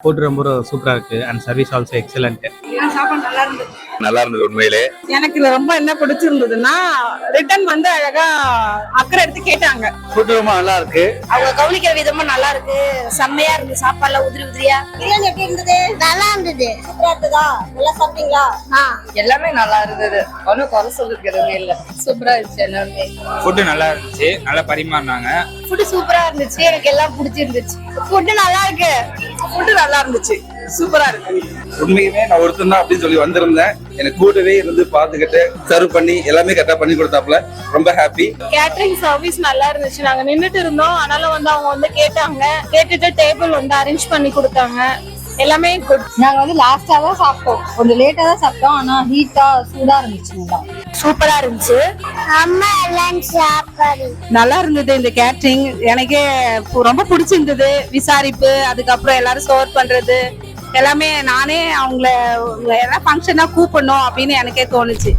Food ரொம்ப சூப்பரா இருக்கு அண்ட் சர்வீஸ் ஆல்சோ எக்ஸலண்ட். சாப்பாடு நல்லா இருந்தது. நல்லா இருந்தது உண்மையிலே. எனக்கு இதுல ரொம்ப என்ன பிடிச்சிருந்ததுன்னா ரிட்டர்ன் வந்து அழகா அக்கறை எடுத்து கேட்டாங்க. ஃபுட் ரொம்ப நல்லா இருக்கு. அவங்க கவனிக்கிற விதமும் நல்லா இருக்கு. செம்மையா இருக்கு. சாப்பாடுலாம் உதிரி உதிரியா. பிரியாணி எப்படி இருந்தது? நல்லா இருந்தது. சூப்பரா இருந்ததா? நல்லா சாப்பிட்டீங்களா? எல்லாமே நல்லா இருந்தது. ஒன்னும் குறை சொல்றதுக்கு எதுவுமே இல்ல. சூப்பரா இருந்துச்சு எல்லாமே. ஃபுட் நல்லா இருந்துச்சு, நல்லா பரிமாறினாங்க. ஃபுட் சூப்பரா இருந்துச்சு. எனக்கு எல்லாம் பிடிச்சிருந்துச்சு. ஃபுட் நல்லா இருக்கு. ஃபுட் நல்லா இருந்துச்சு. சூப்பரா இருக்கு. உண்மையுமே நான் ஒருத்தன் தான் அப்படின்னு சொல்லி வந்திருந்தேன். எனக்கு கூடவே இருந்து பாத்துக்கிட்டு சர்வ் பண்ணி எல்லாமே கரெக்டா பண்ணி கொடுத்தாப்புல. ரொம்ப ஹாப்பி. கேட்டரிங் சர்வீஸ் நல்லா இருந்துச்சு. நாங்க நின்னுட்டு இருந்தோம், ஆனாலும் வந்து அவங்க வந்து கேட்டாங்க. கேட்டுட்டு டேபிள் வந்து அரேஞ்ச் பண்ணி கொடுத்தாங்க. எல்லாமே குட். நாங்க வந்து லாஸ்டா தான் சாப்பிட்டோம். கொஞ்சம் லேட்டா தான் சாப்பிட்டோம். ஆனா ஹீட்டா சூடா இருந்துச்சு. நல்லா சூப்பரா இருந்துச்சு. அம்மா எல்லாம் சாப்பாடு நல்லா இருந்தது. இந்த கேட்டரிங் எனக்கே ரொம்ப பிடிச்சிருந்தது. விசாரிப்பு, அதுக்கப்புறம் எல்லாரும் சர்வ் பண்றது எல்லாமே நானே அவங்கள எல்லாம் ஃபங்க்ஷனா கூப்பிடணும் அப்படின்னு எனக்கே தோணுச்சு.